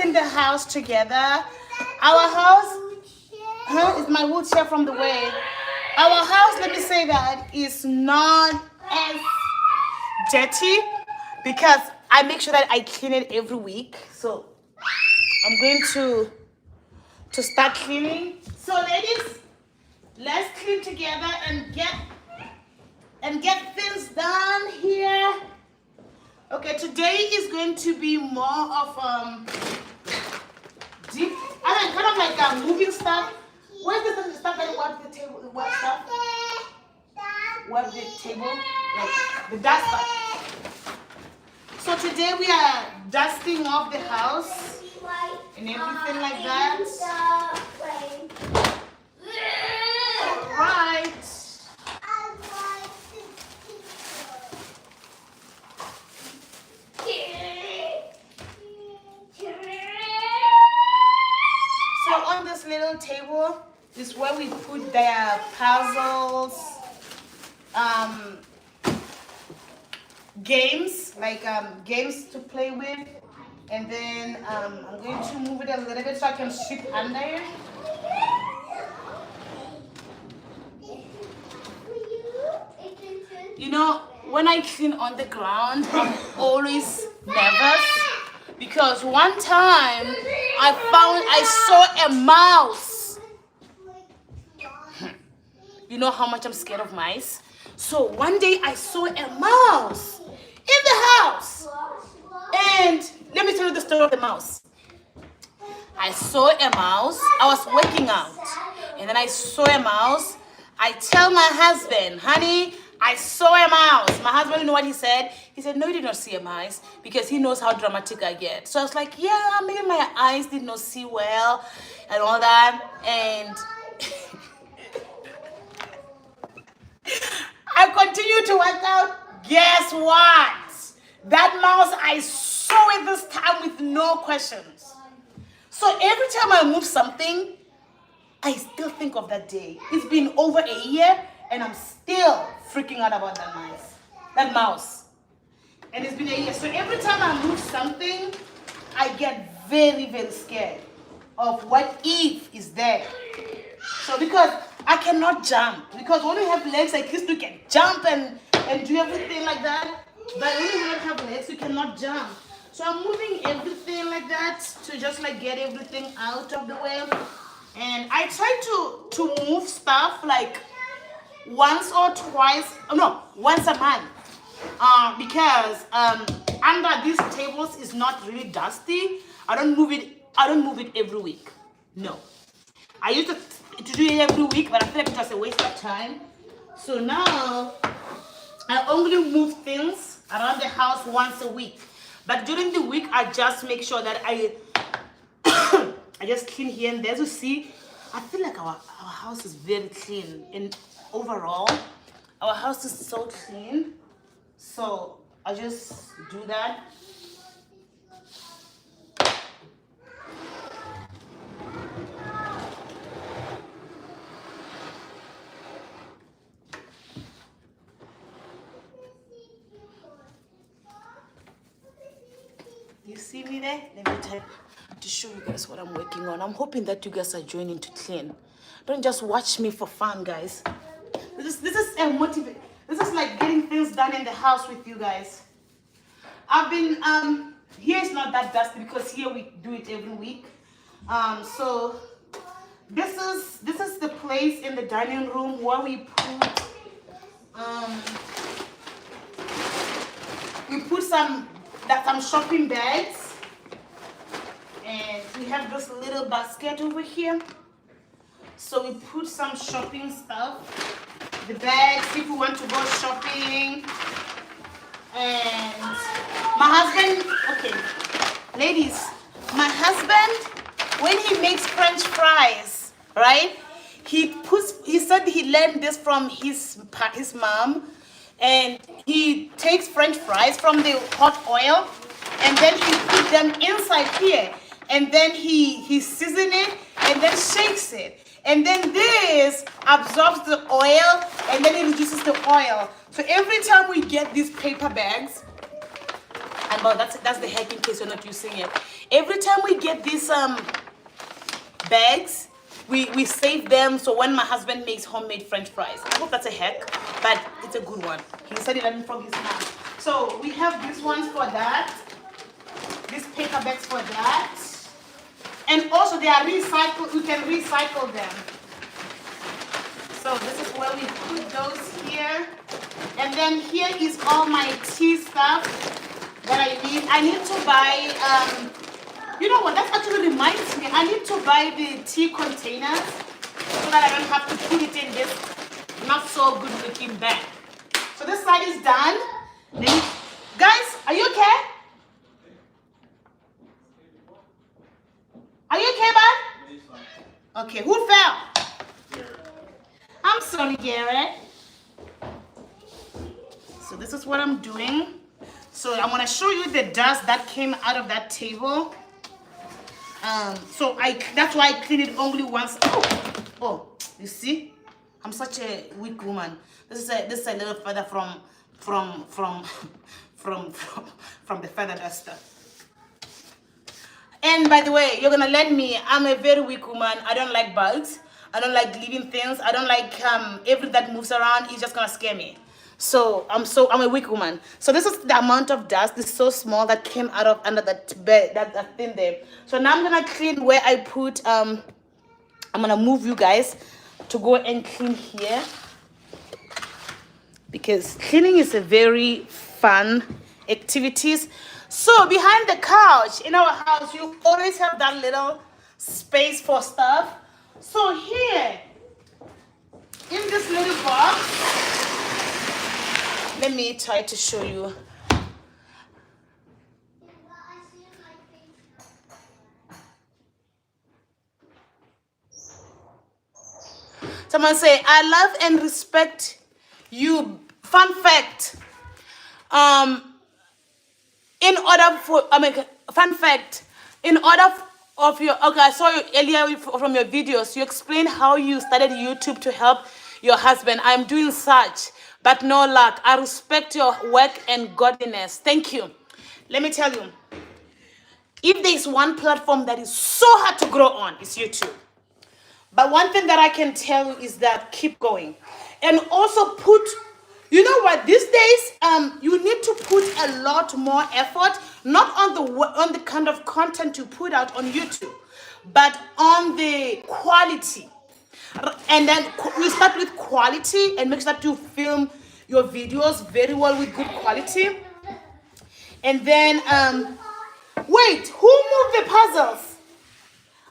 clean the house together. Our house, is my wheelchair from the way. Our house, let me say that, is not as dirty because I make sure that I clean it every week. So I'm going to start cleaning. So ladies, let's clean together and get things done here. Okay, today is going to be more of deep. I kind of like moving stuff. Where's the stuff that wipe the table? The wipe stuff? Wipe the table, like the dust stuff. So today we are dusting off the house and everything like that. Alright. So on this little table is where we put their puzzles, games, like games to play with. And then I'm going to move it a little bit so I can shift under it. You know, when I clean on the ground, I'm always nervous because one time I saw a mouse. You know how much I'm scared of mice? So one day I saw a mouse in the house. And let me tell you the story of the mouse. I saw a mouse. I was working out. And then I saw a mouse. I tell my husband, honey, I saw a mouse. My husband, you know what he said? He said, no, you did not see a mouse because he knows how dramatic I get. So I was like, yeah, maybe my eyes did not see well and all that. And I continued to work out. Guess what? That mouse, I saw it this time with no questions. So every time I move something, I still think of that day. It's been over a year and I'm still freaking out about that mouse. And it's been a year. So every time I move something, I get very, very scared of what if is there. So because I cannot jump. Because when you have legs like this, you can jump and do everything like that. But when you don't have legs, you cannot jump. So I'm moving everything like that to just like get everything out of the way. And I try to move stuff like once or twice, no, once a month. Because under these tables is not really dusty. I don't move it every week. No. I used to do it every week, but I feel like it was a waste of time. So now I only move things around the house once a week. But during the week, I just make sure that I just clean here and there. So see, I feel like our house is very clean. And overall, our house is so clean. So I just do that. You see me there? Let me try to show you guys what I'm working on. I'm hoping that you guys are joining to clean. Don't just watch me for fun, guys. This is a motivate. This is like getting things done in the house with you guys. I've been here is not that dusty because here we do it every week. So this is the place in the dining room where we put some shopping bags, and we have this little basket over here. So we put some shopping stuff, the bags if we want to go shopping. And my husband, okay, ladies, my husband, when he makes French fries, right? He said he learned this from his mom. And he takes French fries from the hot oil, and then he puts them inside here, and then he seasons it, and then shakes it, and then this absorbs the oil, and then it reduces the oil. So every time we get these paper bags, And well, that's the hack in case you're not using it. Every time we get these bags, we save them so when my husband makes homemade French fries. I hope that's a hack, but it's a good one. He said it from his mouth. So we have these ones for that. These paper bags for that. And also they are recycled. We can recycle them. So this is where we put those here. And then here is all my tea stuff that I need. I need to buy, you know what, that actually reminds me. I need to buy the tea containers so that I don't have to put it in this not so good looking bag. So this side is done. Guys, are you okay? Are you okay, bud? Okay, who fell? I'm sorry, Garrett. So this is what I'm doing. So I'm gonna show you the dust that came out of that table. That's why I clean it only once. Oh, you see? I'm such a weak woman. This is a little feather from the feather duster. And by the way, you're gonna let me. I'm a very weak woman. I don't like bugs. I don't like living things. I don't like everything that moves around. It's just gonna scare me. So I'm a weak woman. So this is the amount of dust. This is so small that came out of under that bed, that thing there. So now I'm gonna clean where I put. I'm gonna move you guys to go and clean here because cleaning is a very fun activities. So behind the couch in our house, you always have that little space for stuff. So here, in this little box, let me try to show you. Someone say, I love and respect you. Fun fact. Fun fact. In order of your, okay, I saw you earlier from your videos. You explained how you started YouTube to help your husband. I'm doing such, but no luck. I respect your work and godliness. Thank you. Let me tell you, if there's one platform that is so hard to grow on, it's YouTube. But one thing that I can tell you is that keep going. And also put, you know what, these days, you need to put a lot more effort, not on the kind of content you put out on YouTube, but on the quality. And then we start with quality and make sure that you film your videos very well with good quality. And then, wait, who moved the puzzles?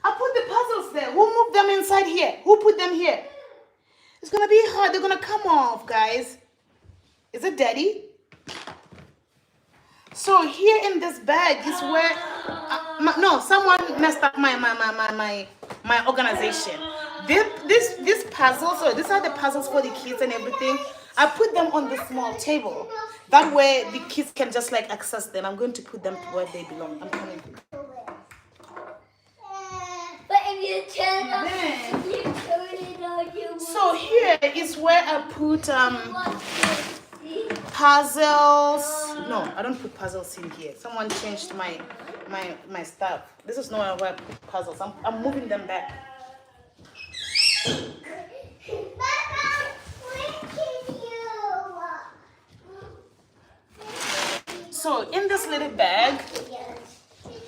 I put the puzzles there. Who moved them inside here? Who put them here? It's going to be hard. They're going to come off, guys. Is it Daddy? So here in this bag is where, no, someone messed up my organization. These puzzles, so these are the puzzles for the kids and everything. I put them on the small table. That way the kids can just like access them. I'm going to put them to where they belong. I'm coming. But if you turn it on, so here is where I put puzzles. No, I don't put puzzles in here. Someone changed my stuff. This is not where I put puzzles. I'm moving them back. So in this little bag,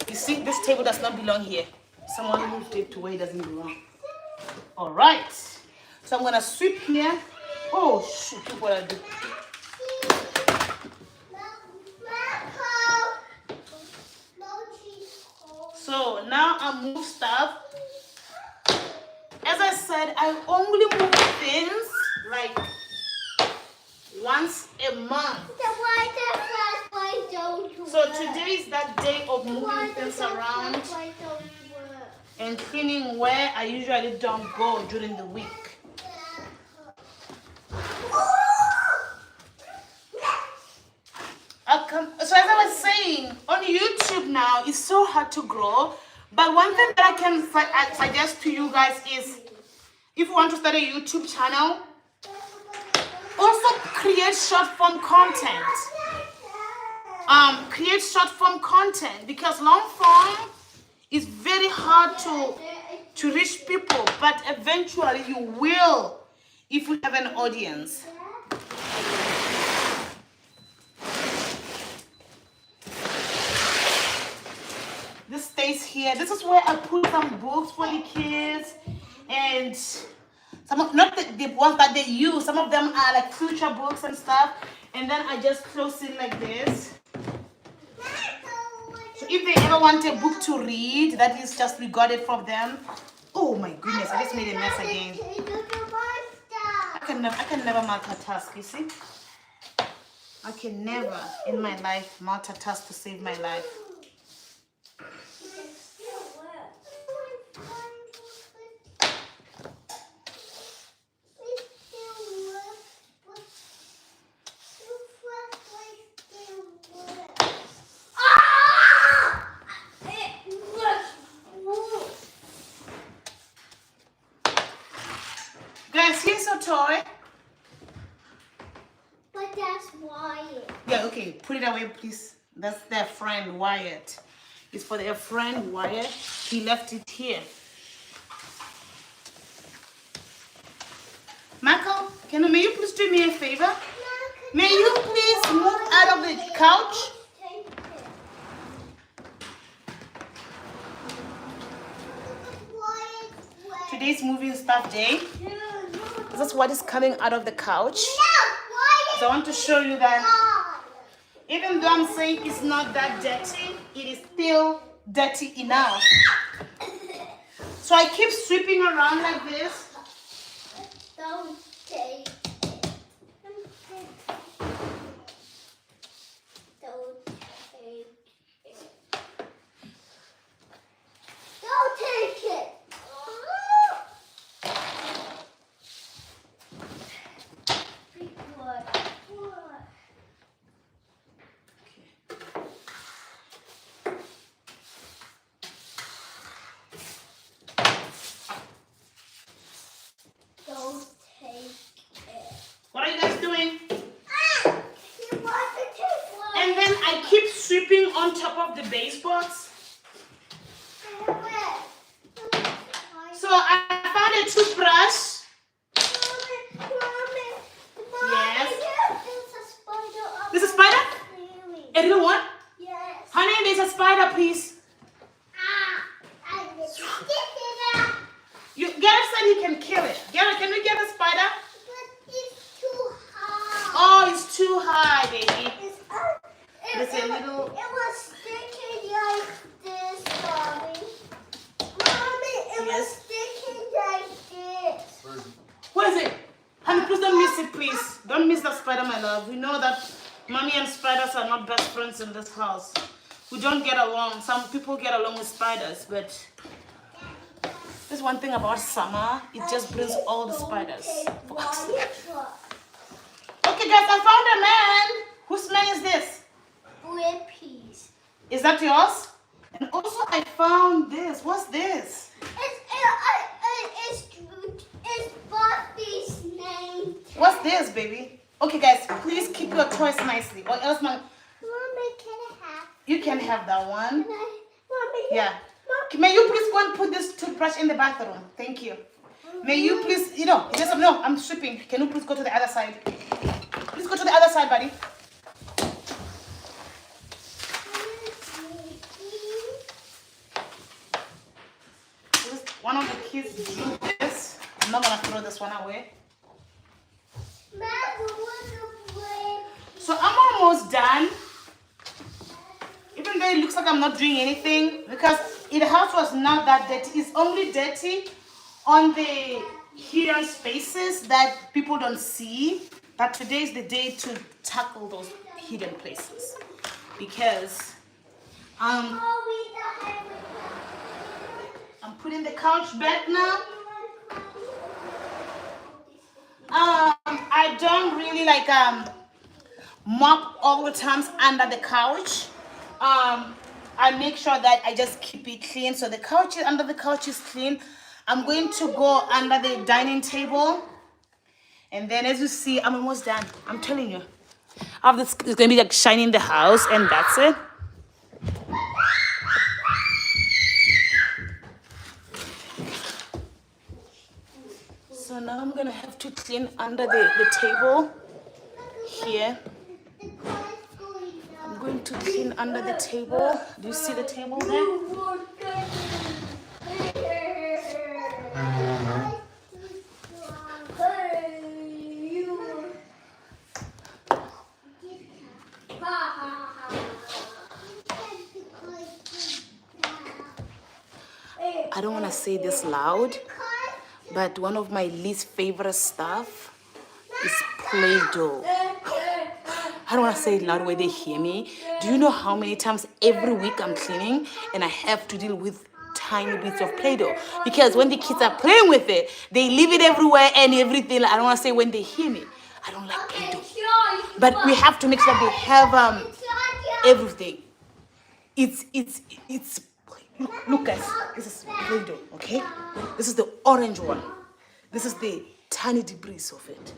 you see this table does not belong here. Someone moved it to where it doesn't belong. All right. So I'm gonna sweep here. Oh shoot! Look what I do. So now I move stuff. As I said, I only move things like once a month. So today is that day of moving things around and cleaning where I usually don't go during the week. So as I was saying, on YouTube now, it's so hard to grow. But one thing that I can suggest to you guys is, if you want to start a YouTube channel, also create short form content. create short form content, because long form is very hard to reach people, but eventually you will if you have an audience. This stays here. This is where I put some books for the kids, and some of, not the ones that they use, some of them are like future books and stuff, and then I just close it like this. So if they ever want a book to read, that is just we got it from them. Oh my goodness, I just made a mess again. I can never multitask, you see? I can never in my life multitask to save my life. Guys, here's a toy. But that's Wyatt. Yeah, okay, put it away, please. That's their friend Wyatt. It's for their friend Wyatt. He left it here. Michael, may you please do me a favor? May you please move out of the couch? Today's moving stuff day. This is what is coming out of the couch. So I want to show you that even though I'm saying it's not that dirty, it is still dirty enough. So I keep sweeping around like this. Don't take it. Don't take it. Don't take it. What are you guys doing? And then I keep sweeping on top of the baseboards. So I found a toothbrush. Yes. There's a spider? A little one? Yes. Honey, there's a spider, please. You get outside, he can kill it. Can we get a spider? But it's too high. Oh, it's too high, baby. There's a little. It was sticking like this, Mommy. Mommy, it was sticking like this. What is it? Honey, please don't miss it, please. Don't miss that spider, my love. We know that mommy and spiders are not best friends in this house. We don't get along. Some people get along with spiders, but there's one thing about summer. It just brings all the spiders. Okay, guys, I found a man. Whose man is this? Whippies. Is that yours? And also, I found this. What's this? It's Buffy's name. What's this, baby? Okay, guys, please keep your toys nicely, or else Mommy, can I have? you can have that one. Mommy. Yeah. May you please go and put this toothbrush in the bathroom? Thank you. May you please, he doesn't know, I'm sweeping. Can you please go to the other side? Please go to the other side, buddy. One of the kids drew this. I'm not going to throw this one away. So I'm almost done. Even though it looks like I'm not doing anything, because the house was not that dirty. It's only dirty on the hidden spaces that people don't see. But today is the day to tackle those hidden places, because I'm putting the couch back now. I don't really like mop all the times under the couch. I make sure that I just keep it clean. So the couch under the couch is clean. I'm going to go under the dining table. And then as you see, I'm almost done. I'm telling you. After this, it's gonna be like shining the house, and that's it. So now I'm gonna have to clean under the table here. I'm going to clean under the table. Do you see the table there? I don't want to say this loud, but one of my least favorite stuff is Play-Doh. I don't want to say it loud where they hear me. Do you know how many times every week I'm cleaning and I have to deal with tiny bits of Play-Doh? Because when the kids are playing with it, they leave it everywhere and everything. I don't want to say when they hear me. I don't like Play-Doh. But we have to make sure they have everything. It's look guys, this is Play-Doh, okay? This is the orange one. This is the tiny debris of it.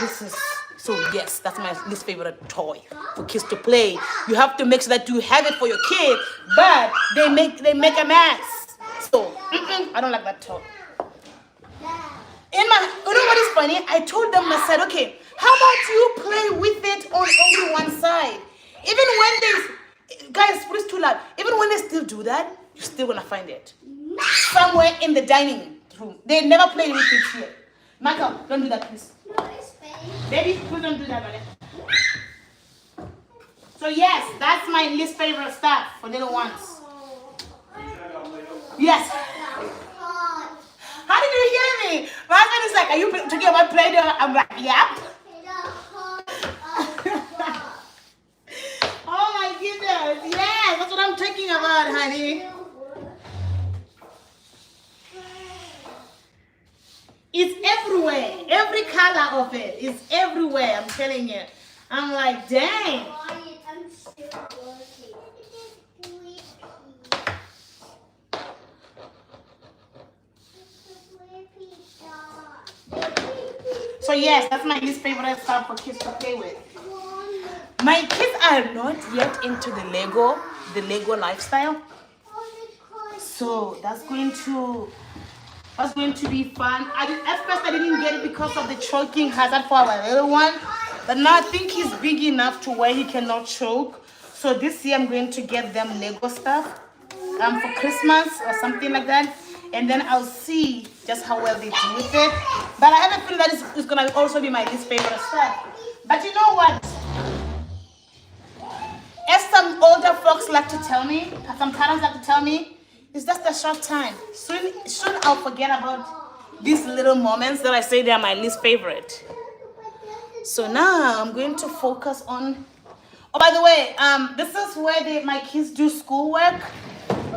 This is, so yes, that's my least favorite toy for kids to play. You have to make sure that you have it for your kid, but they make a mess. So I don't like that toy. You know what is funny? I told them, I said, okay, how about you play with it on only one side? Even when they, guys, please too loud. Even when they still do that, you're still gonna find it somewhere in the dining room. They never play with it here. Michael, don't do that, please. Baby, please don't do that, buddy. So yes, that's my least favorite stuff for little ones. Yes. How did you hear me? My husband is like, are you talking about Play-Doh? I'm like, yep. Oh my goodness. Yes, that's what I'm talking about, honey. It's everywhere. Every color of it is everywhere, I'm telling you. I'm like, dang. So yes, that's my least favorite stuff for kids to play with. My kids are not yet into the Lego lifestyle. So that's going to be fun. At first I didn't get it because of the choking hazard for our little one. But now I think he's big enough to where he cannot choke. So this year I'm going to get them Lego stuff for Christmas or something like that. And then I'll see just how well they do with it. But I have a feeling that it's going to also be my least favorite stuff. But you know what? As some older folks like to tell me, some parents like to tell me, it's just a short time. Soon I'll forget about these little moments that I say they are my least favorite. So now I'm going to focus on... Oh, by the way, this is where my kids do schoolwork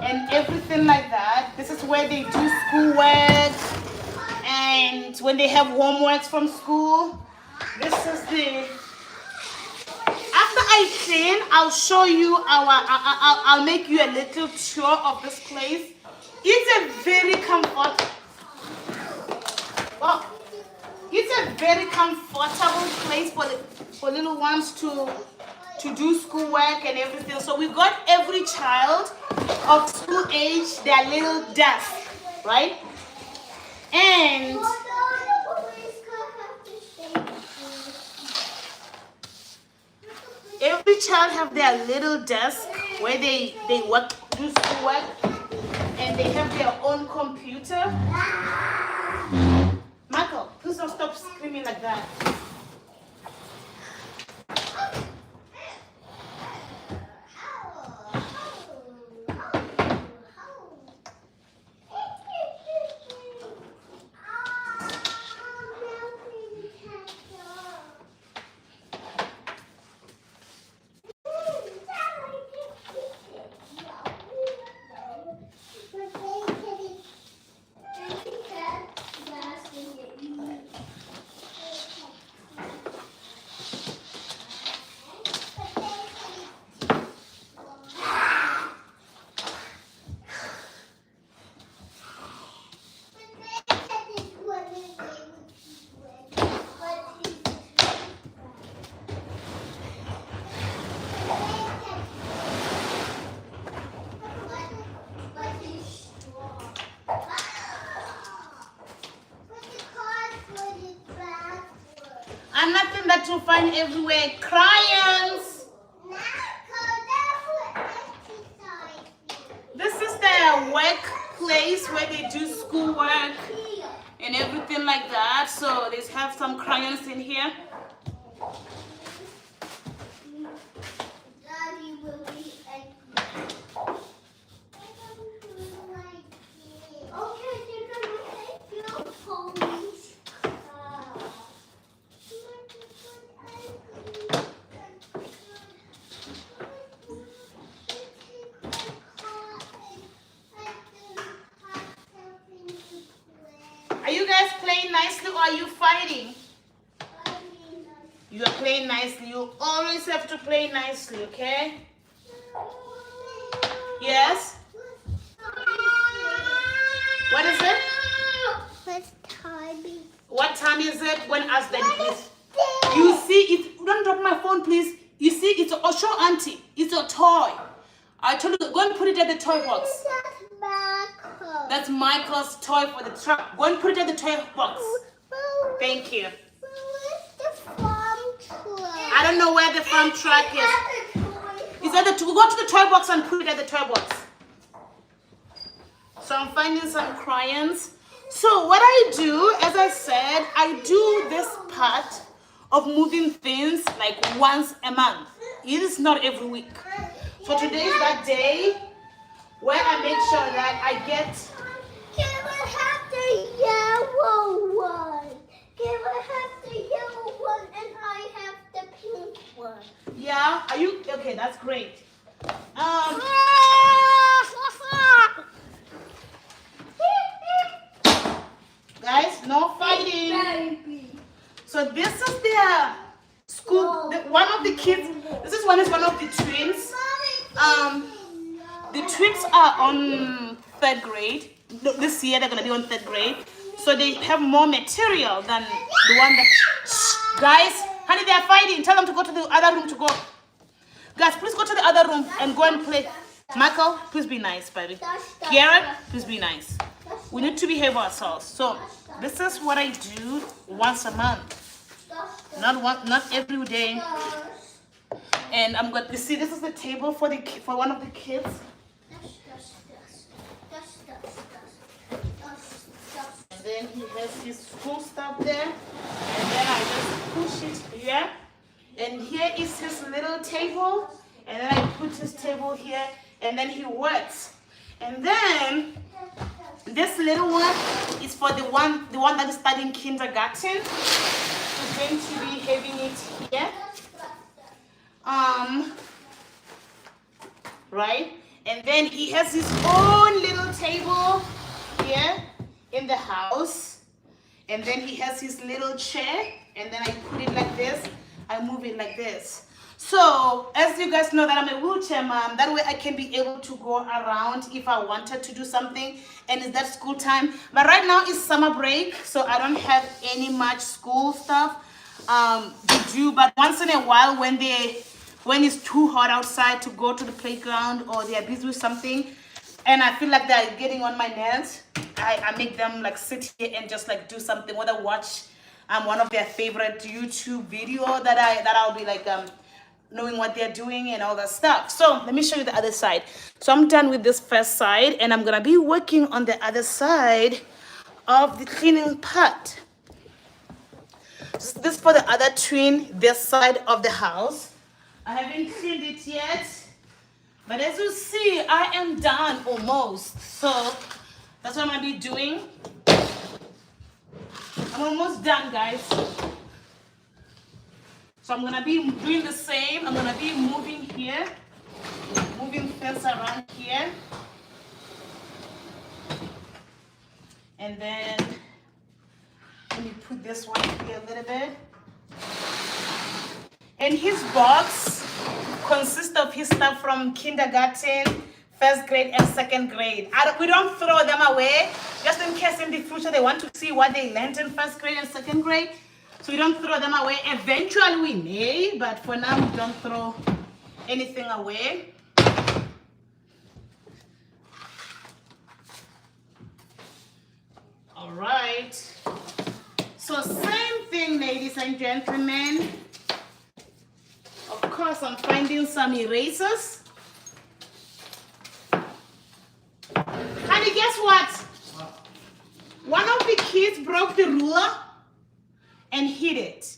and everything like that. This is where they do schoolwork and when they have homeworks from school. This is the... After I clean, I'll show you I'll make you a little tour of this place. It's a very comfortable place for little ones to do schoolwork and everything. So we got every child of school age their little desk, right? And every child have their little desk where they do schoolwork, and they have their own computer. Michael, please don't stop screaming like that. Another thing that you'll find everywhere, crayons. This is their workplace where they do schoolwork and everything like that. So they have some crayons in here. Are you guys playing nicely or are you fighting? You are playing nicely. You always have to play nicely, okay? Yes? What is it? What time is it? When ask daddy, please. You see, don't drop my phone, please. You see, it's a show auntie. It's a toy. I told you, go and put it at the toy box. That's Michael's toy for the truck. Go and put it at the toy box. Thank you. I don't know where the farm truck is. It's at the go to the toy box and put it at the toy box. So I'm finding some crayons. So what I do, as I said, I do this part of moving things like once a month. It is not every week. So today is that day where I make sure that I get. Can I have the yellow one? Can I have the yellow one and I have the pink one? Yeah, are you okay? That's great. Guys, no fighting. So this is their school. One of the kids. This is one of the twins. The twins are on 3rd grade. This year they're gonna be on 3rd grade. So they have more material than the one that. Shh, guys, honey, they are fighting. Tell them to go to the other room to go. Guys, please go to the other room and go and play. Michael, please be nice, baby. Kiara, please be nice. We need to behave ourselves. So this is what I do once a month. Not every day. And I'm going to see, this is the table for one of the kids. And then he has his school stuff there. And then I just push it here. And here is his little table. And then I put his table here. And then he works. And then this little one is for the one that is studying kindergarten. He's going to be having it here. Right? And then he has his own little table here in the house. And then he has his little chair. And then I put it like this. I move it like this. So, as you guys know that I'm a wheelchair mom, that way I can be able to go around if I wanted to do something. And it's that school time. But right now it's summer break, so I don't have any much school stuff to do. But once in a while when it's too hot outside to go to the playground or they are busy with something and I feel like they're getting on my nerves, I make them like sit here and just like do something, whether watch one of their favorite YouTube video that I'll be like knowing what they're doing and all that stuff. So let me show you the other side. So I'm done with this first side and I'm gonna be working on the other side of the cleaning part. This is for the other twin, this side of the house. I haven't cleaned it yet, but as you see, I am done almost. So that's what I'm gonna be doing. I'm almost done, guys. So I'm gonna be doing the same. I'm gonna be moving here, moving fence around here. And then let me put this one here a little bit. And his box consists of his stuff from kindergarten, 1st grade, and 2nd grade. We don't throw them away, just in case in the future they want to see what they learned in 1st grade and 2nd grade. So we don't throw them away. Eventually we may, but for now we don't throw anything away. All right. So same thing, ladies. ladies and gentlemen. Of course, I'm finding some erasers. Honey, guess what? One of the kids broke the ruler and hid it.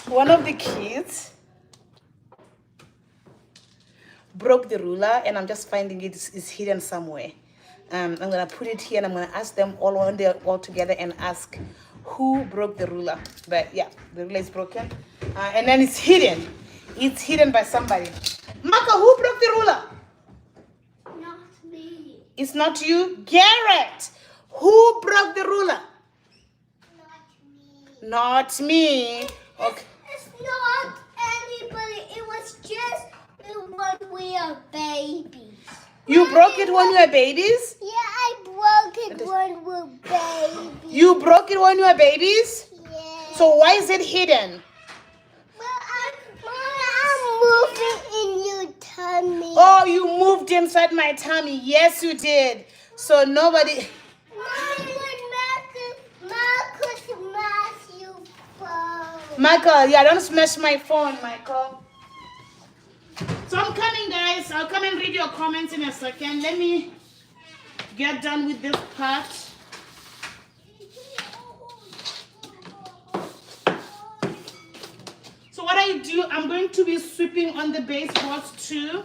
One of the kids broke the ruler, and I'm just finding it is hidden somewhere. I'm gonna put it here, and I'm gonna ask them all when they're all together and ask who broke the ruler. But yeah, the ruler is broken, and then it's hidden. It's hidden by somebody. Maka, who broke the ruler? Not me. It's not you, Garrett. Who broke the ruler? Not me. Not me. Okay. It's not anybody. It was just when we are babies. You broke it when you were babies? Yeah, I broke it when we were babies. You broke it when you were babies? Yeah. So why is it hidden? I'm moving in your tummy. Oh, you moved inside my tummy. Yes, you did. So nobody... Marcus smash your phone. Michael, yeah, don't smash my phone, Michael. So I'm coming, guys. I'll come and read your comments in a second. Let me get done with this part. So what I do, I'm going to be sweeping on the baseboards too.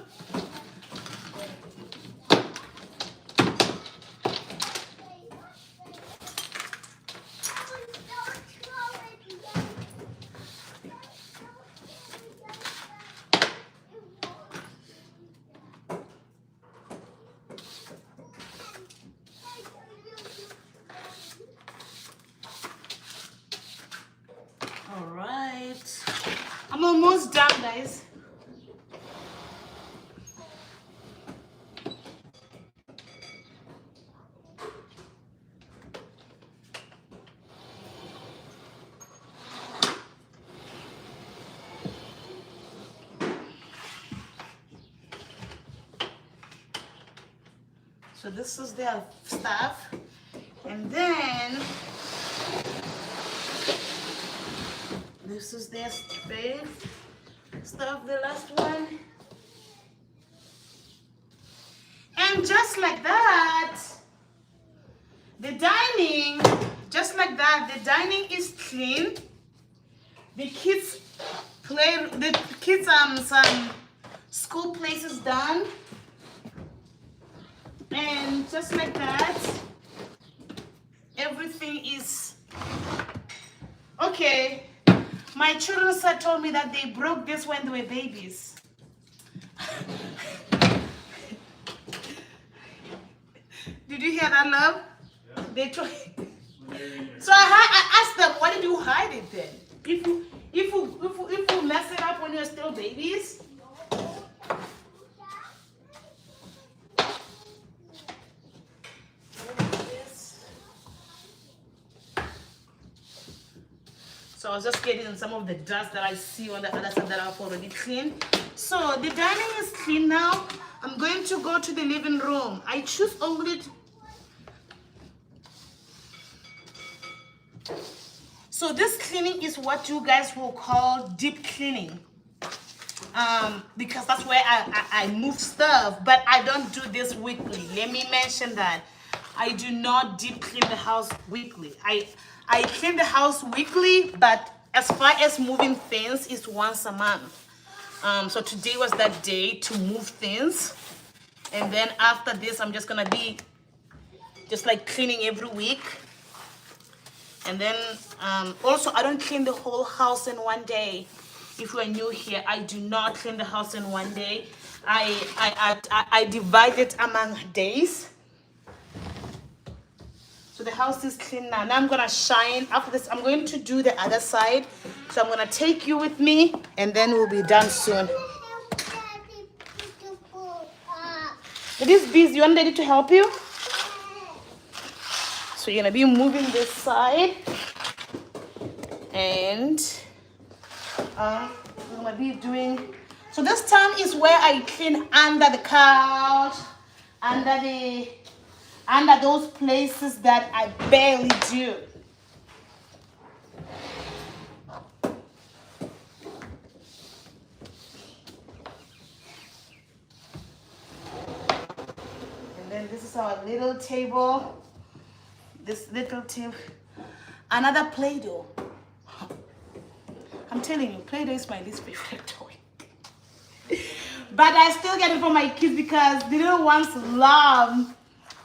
All right. I'm almost done, guys. So this is their stuff. And then this is their space stuff, the last one. And just like that, the dining, just like that, the dining is clean. The kids some school places done. And just like that, everything is okay. My children told me that they broke this when they were babies. Did you hear that, love? Yeah. They told. So I asked them, why did you hide it then? If you mess it up when you're still babies. So I was just getting some of the dust that I see on the other side that I've already cleaned. So the dining is clean now. I'm going to go to the living room. I choose only so this cleaning is what you guys will call deep cleaning. Because that's where I move stuff, but I don't do this weekly. Let me mention that. I do not deep clean the house weekly. I clean the house weekly, but as far as moving things, it's once a month. So today was that day to move things. And then after this, I'm just gonna be just like cleaning every week. And then also, I don't clean the whole house in one day. If you are new here, I do not clean the house in one day. I divide it among days. So the house is clean now. Now I'm gonna shine. After this, I'm going to do the other side. So I'm gonna take you with me, and then we'll be done soon. It is busy. You want Daddy to help you? So you're gonna be moving this side, and I'm gonna be doing. So this time is where I clean under the couch, under the under those places that I barely do. And then this is our little table. This little table. Another Play-Doh. I'm telling you, Play-Doh is my least favorite toy. But I still get it for my kids because the little ones love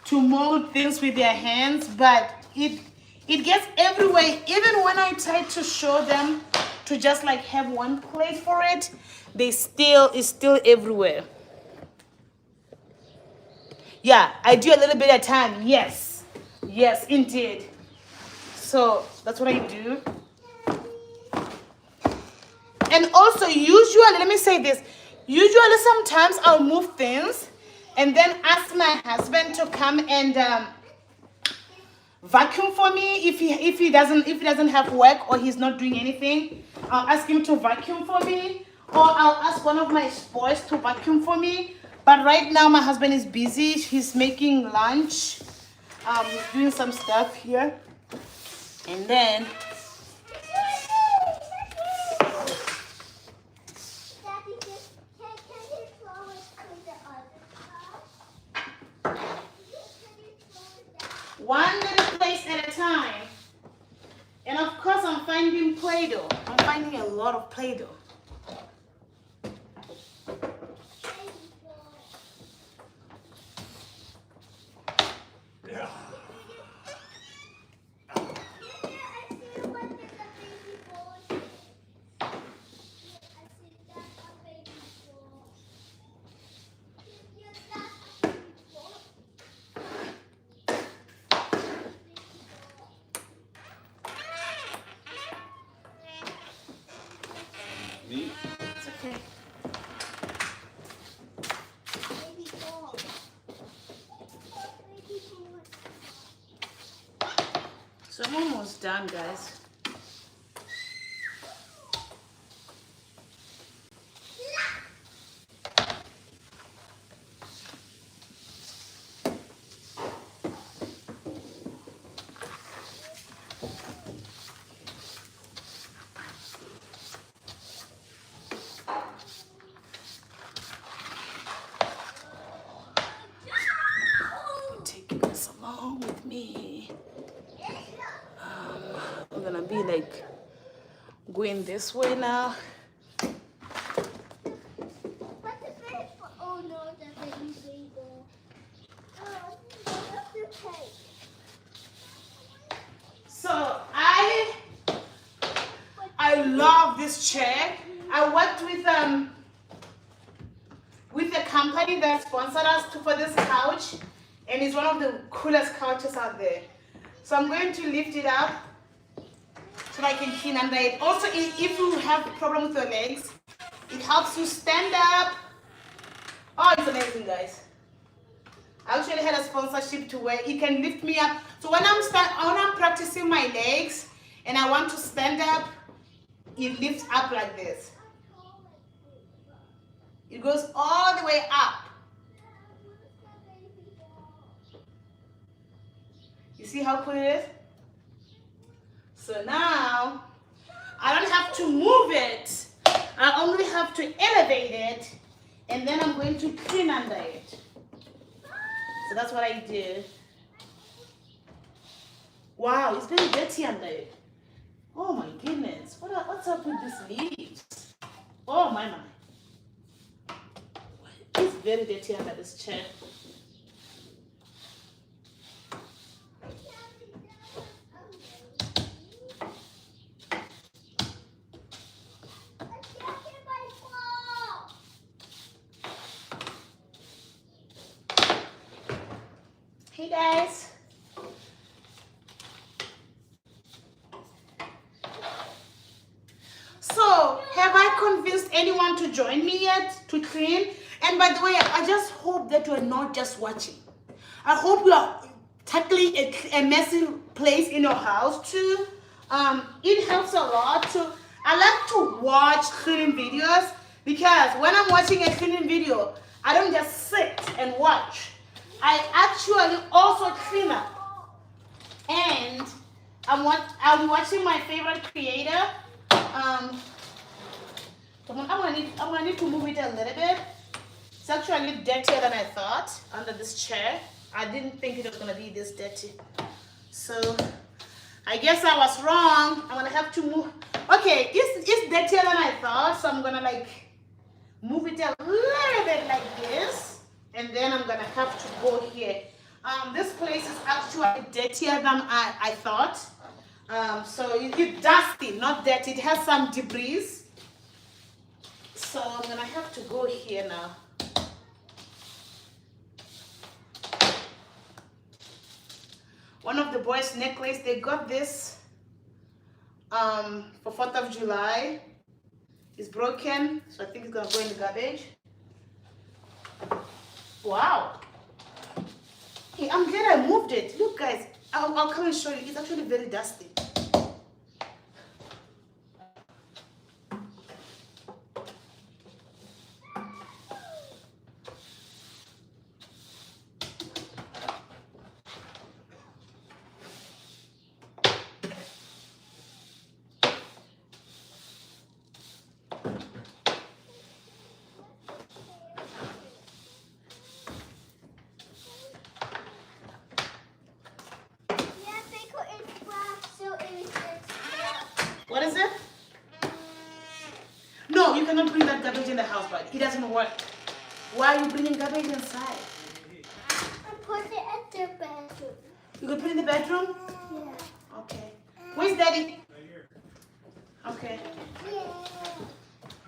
to mold things with their hands, but it gets everywhere. Even when I try to show them to just like have one place for it, it's still everywhere. Yeah, I do a little bit at a time. Yes, indeed. So that's what I do. And also, usually, let me say this. Usually, sometimes I'll move things and then ask my husband to come and vacuum for me if he doesn't have work or he's not doing anything. I'll ask him to vacuum for me, or I'll ask one of my boys to vacuum for me. But right now, my husband is busy. He's making lunch. He's doing some stuff here, and then. One little place at a time. And of course, I'm finding Play-Doh. I'm finding a lot of Play-Doh. Yeah. Neat. It's okay. So I'm almost done, guys. Taking this along with me. I'm gonna be like going this way now. Oh no, the baby table. Oh, that's the cake. So I love this chair. I worked with a company that sponsored us for this couch, and it's one of the coolest couches out there. So I'm going to lift it up so I can clean under it. Also, if you have a problem with your legs, it helps you stand up. Oh, it's amazing, guys. I actually had a sponsorship to where it can lift me up. So when I'm practicing my legs and I want to stand up, it lifts up like this. It goes all the way up. You see how cool it is? So now, I don't have to move it. I only have to elevate it, and then I'm going to clean under it. So that's what I did. Wow, it's very dirty under it. Oh my goodness, what's up with these leaves? Oh my. It's very dirty under this chair. Hey guys. So, have I convinced anyone to join me yet to clean? And by the way, I just hope that you're not just watching. I hope you are tackling a messy place in your house too. It helps a lot to. I like to watch cleaning videos because when I'm watching a cleaning video, I don't just sit and watch. I actually also clean up. And I'm watching my favorite creator. Come on, I'm gonna need to move it a little bit. It's actually dirtier than I thought under this chair. I didn't think it was gonna be this dirty. So I guess I was wrong. I'm gonna have to move. Okay, it's dirtier than I thought, so I'm gonna like move it a little bit like this, and then I'm gonna have to go here. This place is actually dirtier than I thought. So it's dusty, not dirty. It has some debris. So I'm gonna have to go here now. One of the boys' necklace, they got this for 4th of July. It's broken, so I think it's gonna go in the garbage. Wow. Hey, I'm glad I moved it. Look guys, I'll come and show you. It's actually very dusty. What is it? No, you cannot bring that garbage in the house, but it doesn't work. Why are you bringing garbage inside? I put it at the bedroom. You could put it in the bedroom? Yeah. Okay. Where's Daddy? Right here. Okay. Yeah.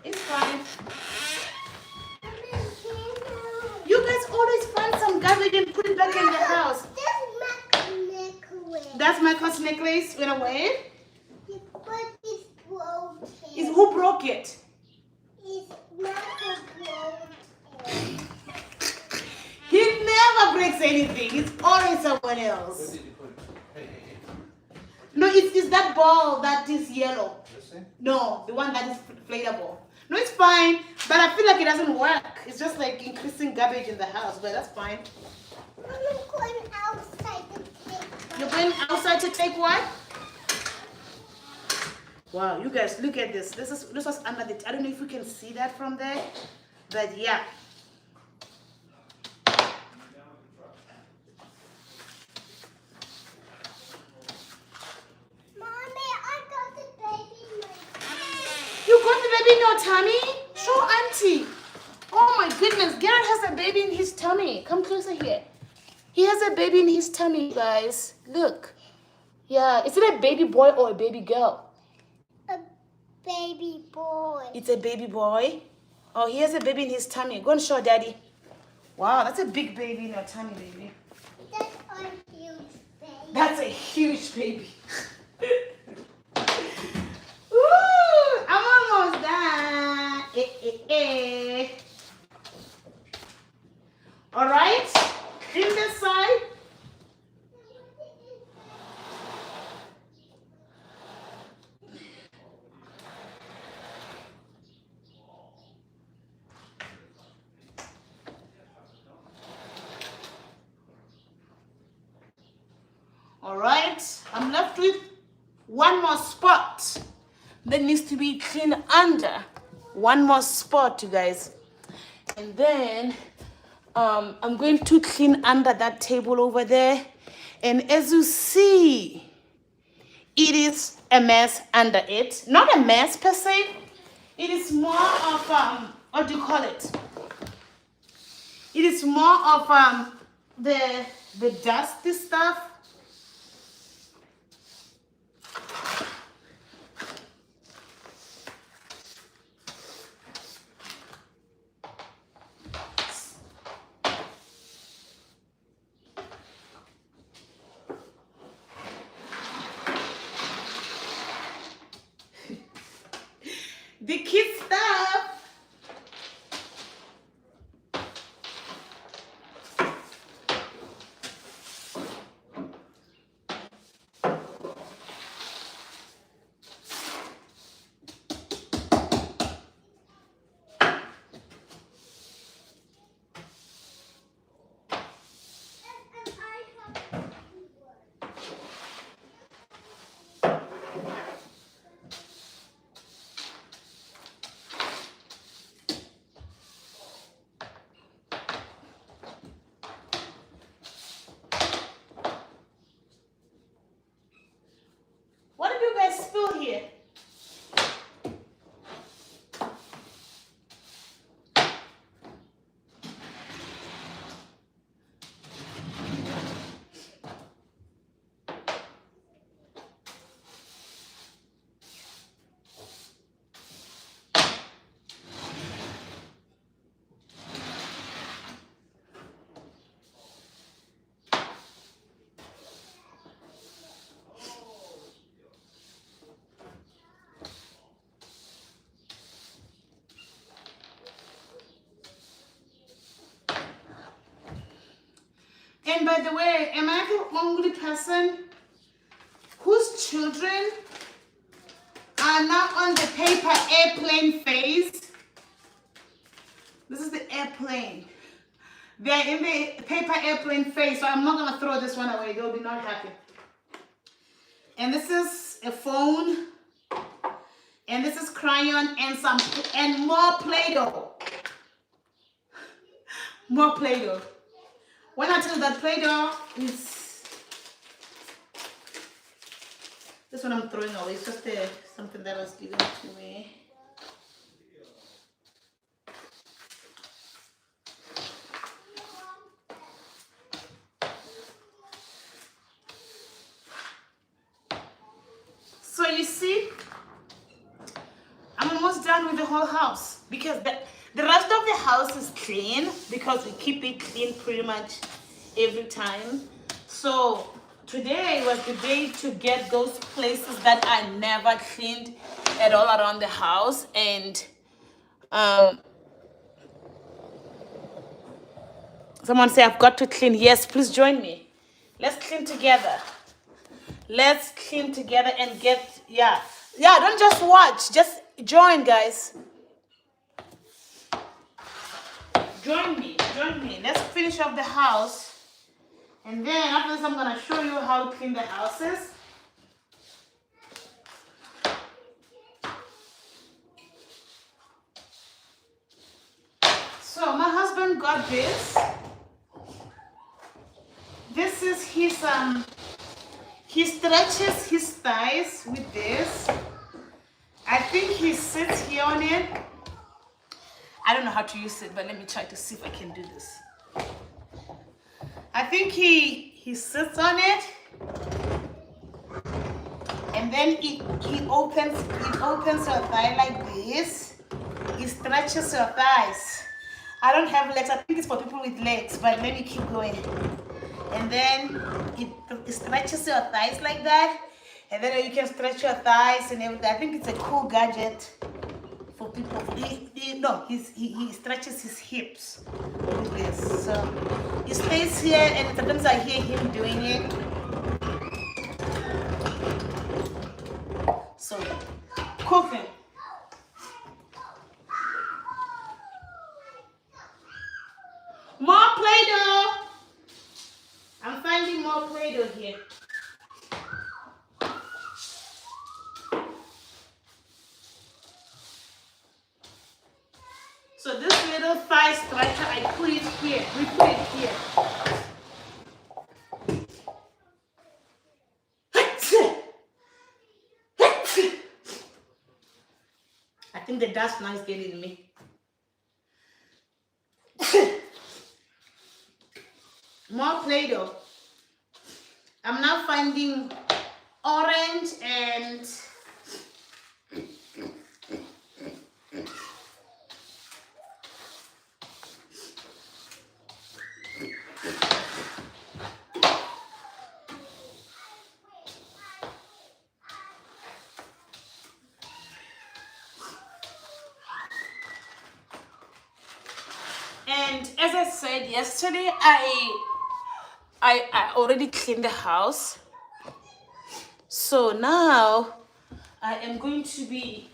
It's fine. I'm in here. You guys always find some garbage and put it back in the house. That's my necklace. That's Michael's necklace went away. But it's broken. Who broke it? It's not broken. He never breaks anything. It's always someone Where else. did you put it? Hey. No, it's that ball that is yellow. This thing? No, the one that is inflatable. No, it's fine, but I feel like it doesn't work. It's just like increasing garbage in the house, but that's fine. I'm going outside to take You're going outside to take what? Wow, you guys, look at this. This was under the. I don't know if you can see that from there, but yeah. Mommy, I got the baby in my tummy. You got the baby in your tummy? Show auntie. Oh my goodness, Garrett has a baby in his tummy. Come closer here. He has a baby in his tummy, guys. Look. Yeah, is it a baby boy or a baby girl? A baby boy. It's a baby boy. Oh, he has a baby in his tummy. Go and show daddy. Wow, that's a big baby in your tummy, baby. That's a huge baby. That's a huge baby. Ooh, I'm almost done. All right, clean this side. All right, I'm left with one more spot that needs to be cleaned under. One more spot, you guys. And then I'm going to clean under that table over there. And as you see, it is a mess under it. Not a mess per se. It is more of, what do you call it? It is more of the dusty stuff. The kid stuff. And by the way, am I the only person whose children are now on the paper airplane phase? This is the airplane. They're in the paper airplane phase, so I'm not going to throw this one away. They'll be not happy. And this is a phone. And this is crayon and more Play-Doh. More Play-Doh. When I tell you that Play-Doh is... This one I'm throwing away. It's just something that was given to me. So you see, I'm almost done with the whole house because the rest of the house is clean because we keep it clean pretty much every time. So today was the day to get those places that I never cleaned at all around the house. And someone say I've got to clean. Yes, please join me. Let's clean together. Let's clean together and get, yeah, don't just watch, just join, guys. Join me. Let's finish up the house. And then after this, I'm going to show you how to clean the houses. So my husband got this. This is his, he stretches his thighs with this. I think he sits here on it. I don't know how to use it, but let me try to see if I can do this. I think he sits on it, and then he opens your thigh like this. He stretches your thighs. I don't have legs. I think it's for people with legs, but let me keep going. And then it stretches your thighs like that, and then you can stretch your thighs and everything. I think it's a cool gadget for people. He stretches his hips with this. So he stays here, and sometimes I hear him doing it. So cooking. More Play-Doh. I'm finding more Play-Doh here. So this little thigh stretcher, I put it here. We put it here. I think the dust now is getting me. More Play-Doh. I'm now finding orange and as I said yesterday, I already cleaned the house. So now I am going to be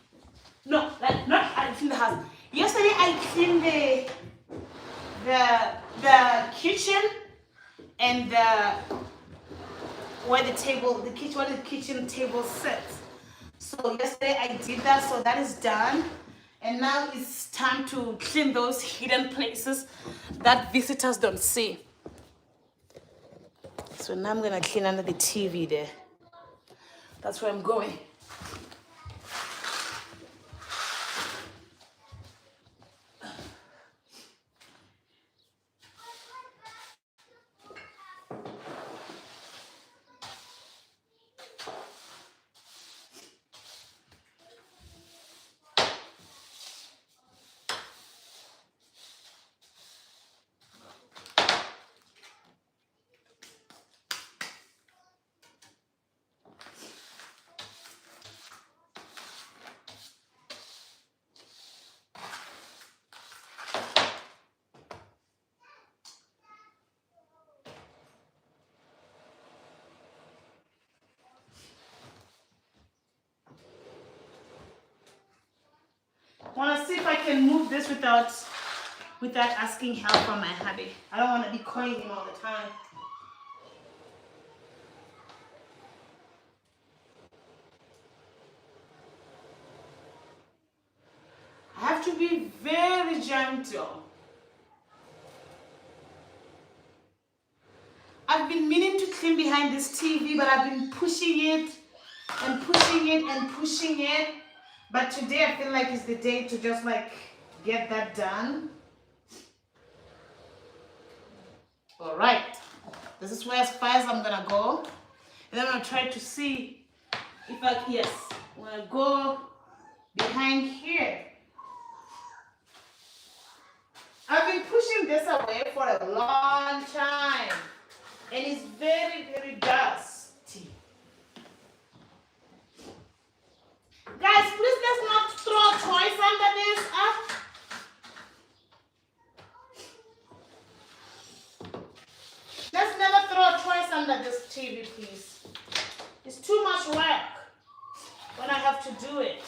I cleaned the house. Yesterday I cleaned the kitchen and where the kitchen table sits. So yesterday I did that, so that is done. And now it's time to clean those hidden places that visitors don't see. So now I'm gonna clean under the TV there. That's where I'm going. I'll see if I can move this without asking help from my hubby. I don't want to be calling him all the time. I have to be very gentle. I've been meaning to clean behind this TV, but I've been pushing it and pushing it and pushing it. But today I feel like it's the day to just like get that done. All right. This is where as far as I'm gonna go. And then I'm gonna try to see if I'm gonna go behind here. I've been pushing this away for a long time. And it's very, very dusty. Guys, please let's not throw toys under this. Let's never throw toys under this TV, please. It's too much work when I have to do it.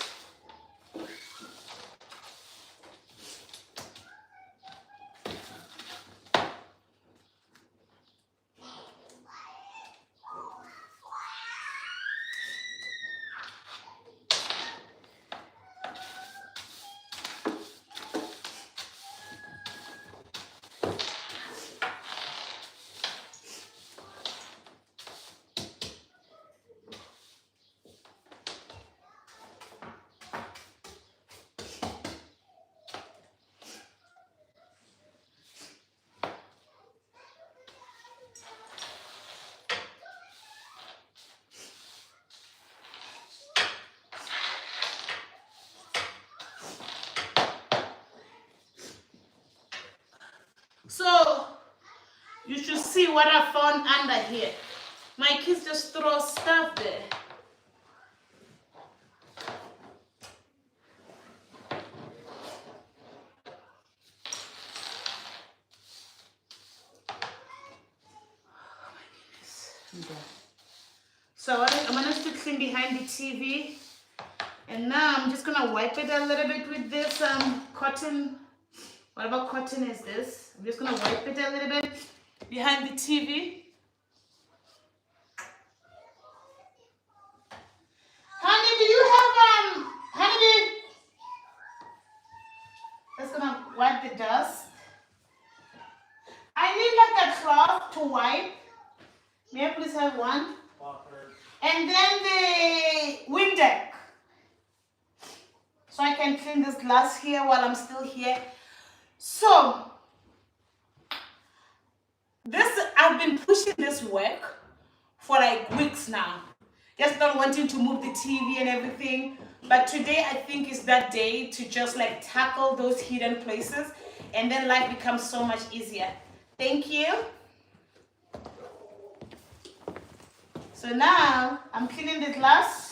So, you should see what I found under here. My kids just throw stuff there. Oh my goodness. I'm done. So I'm going to clean behind the TV. And now I'm just going to wipe it a little bit with this cotton. Whatever cotton is this? I'm just gonna wipe it a little bit behind the TV. Honey, do you have honey? Just gonna wipe the dust. I need like a cloth to wipe. May I please have one? And then the Windex. So I can clean this glass here while I'm still here. So, I've been pushing this work for like weeks now. Just not wanting to move the TV and everything. But today I think is that day to just like tackle those hidden places. And then life becomes so much easier. Thank you. So now I'm cleaning the glass.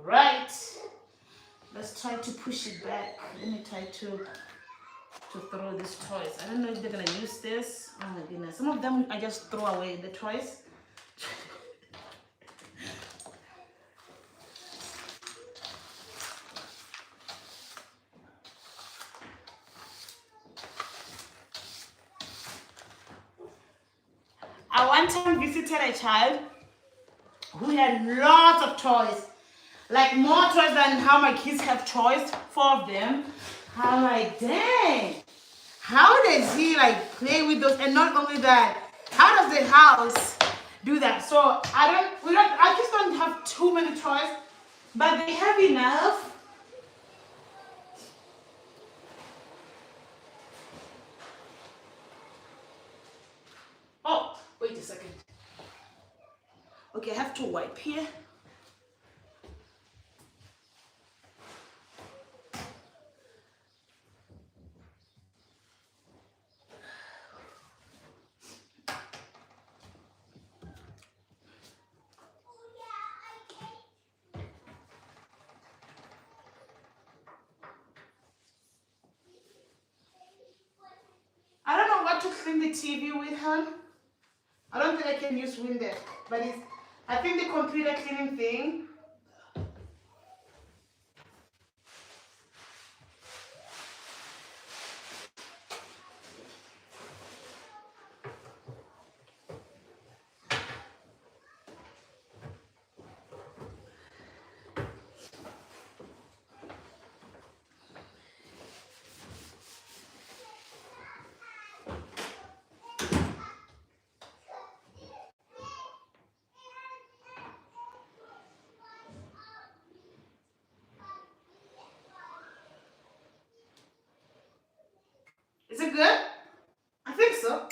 Right, let's try to push it back. Let me try to throw these toys. I don't know if they're gonna use this. Oh my goodness, some of them I just throw away the toys. I one time visited a child who had lots of toys. Like more toys than how my kids have toys, 4 of them. I'm like, dang, how does he like play with those? And not only that, how does the house do that? So I just don't have too many toys, but they have enough. Oh, wait a second. Okay, I have to wipe here. TV with her. I don't think I can use Windows, but I think the computer cleaning thing. Is it good? I think so.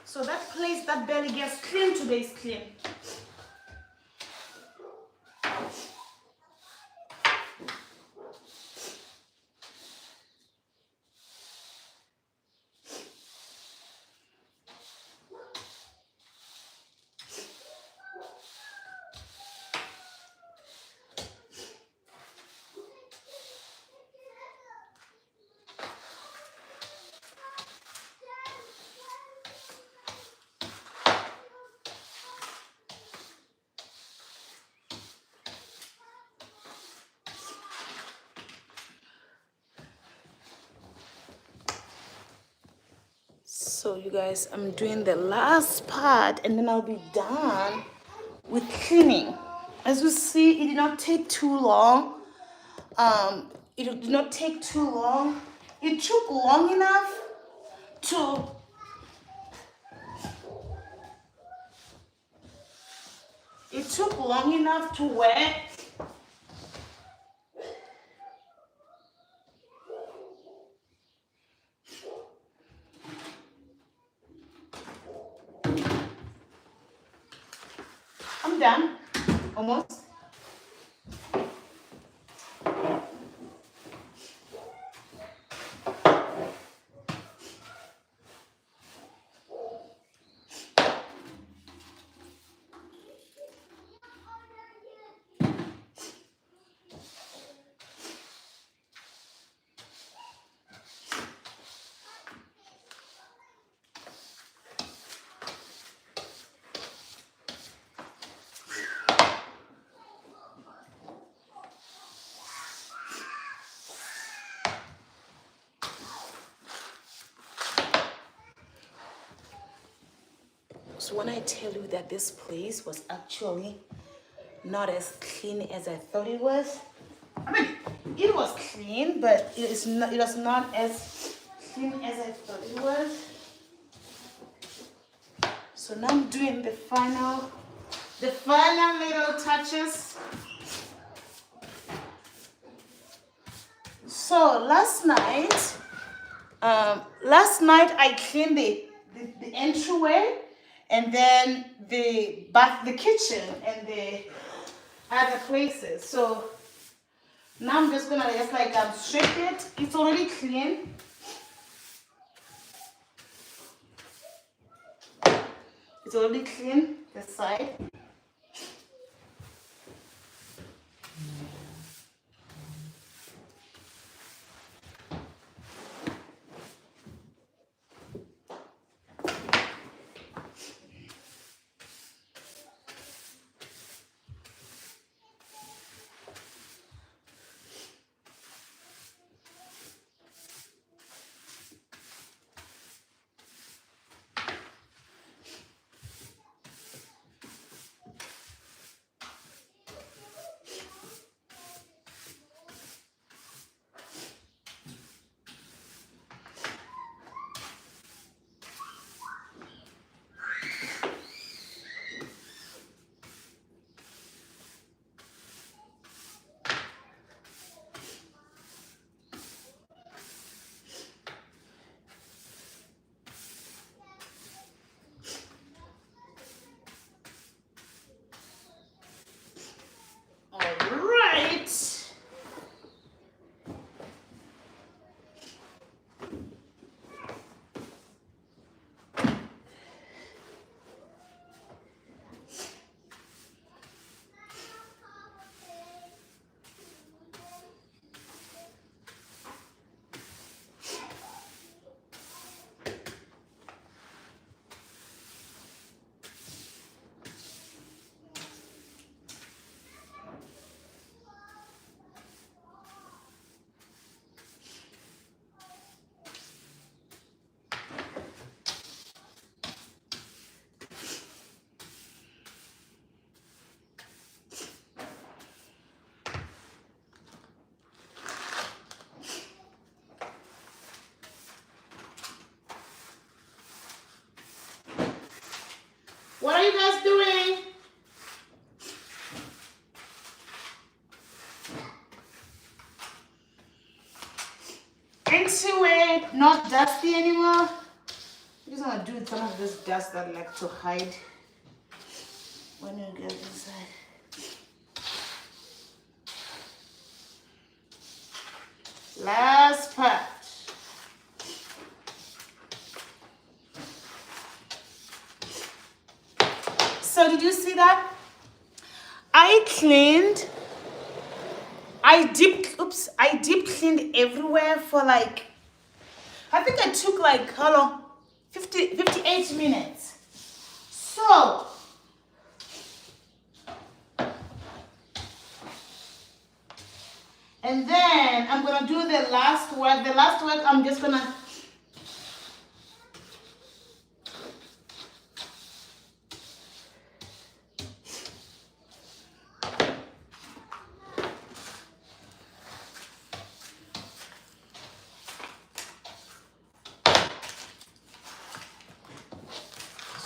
So that place that barely gets clean today is clean. So you guys, I'm doing the last part and then I'll be done with cleaning. As you see, it did not take too long. It did not take too long. It took long enough to wet. I'm done, almost. So when I tell you that this place was actually not as clean as I thought it was, I mean, it was clean, but it was not as clean as I thought it was. So now I'm doing the final little touches. So last night I cleaned the entryway and then the kitchen and the other places. So now I'm just gonna strip it. It's already clean. It's already clean, the side. What are you guys doing? Entryway, not dusty anymore. I just want to do some of this dust that I like to hide when you get inside. Last part. So did you see that? I deep cleaned everywhere for like, I think I took like, how long? 58 minutes. So, and then I'm gonna do the last work. The last work, I'm just gonna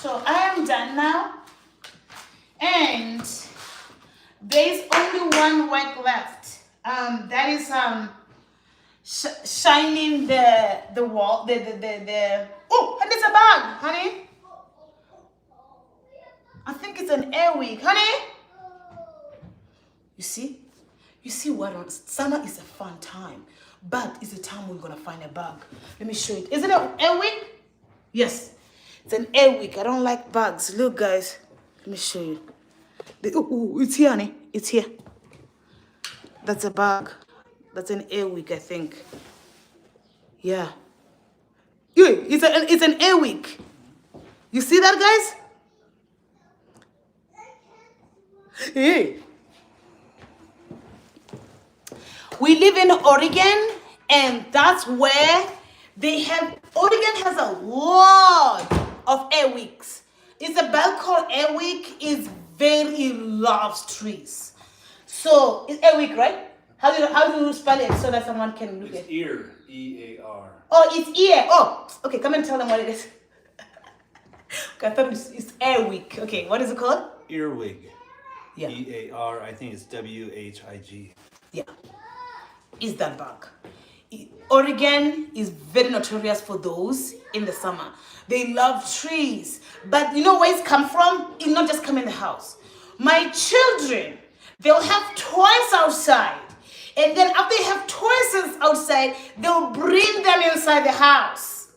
so I am done now, and there's only one work left. That is shining the wall. Oh, and it's a bag, honey. I think it's an airwick, honey. You see what? Summer is a fun time, but it's a time we're gonna find a bug. Let me show you. Is it an airwick? Yes. It's an airwick. I don't like bugs. Look, guys. Let me show you. It's here, honey. It's here. That's a bug. That's an airwick, I think. Yeah. It's an airwick. You see that, guys? Hey. We live in Oregon, and that's where Oregon has a lot of airwicks. It's a bug called airwick. It very loves trees. So it's airwick, right? How do you spell it so that someone can look at it? It's ear, E-A-R. Oh, it's ear. Oh, okay. Come and tell them what it is. Okay, I thought it's airwick. Okay, what is it called? Earwig. Yeah. E-A-R. I think it's W-H-I-G. Yeah. Is that bug? Oregon is very notorious for those in the summer. They love trees. But you know where it's come from? It's not just come in the house. My children, they'll have toys outside. And then after they have toys outside, they'll bring them inside the house.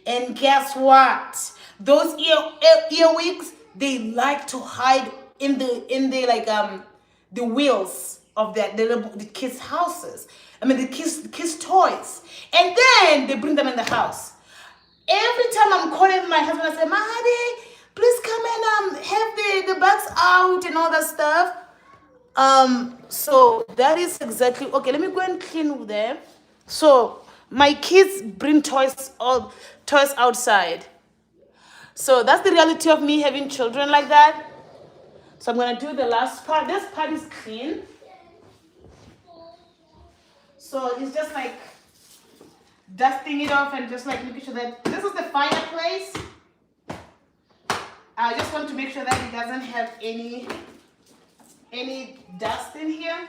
And guess what? Those earwigs, they like to hide in the wheels of the kids' houses. The kids' toys. And then they bring them in the house. Every time I'm calling my husband, I say, "Mahadi, please come and have the bugs out and all that stuff." So that is exactly okay. Let me go and clean them. So my kids bring toys outside. So that's the reality of me having children like that. So I'm gonna do the last part. This part is clean. So it's just like dusting it off and just like making sure that this is the fireplace. I just want to make sure that it doesn't have any dust in here.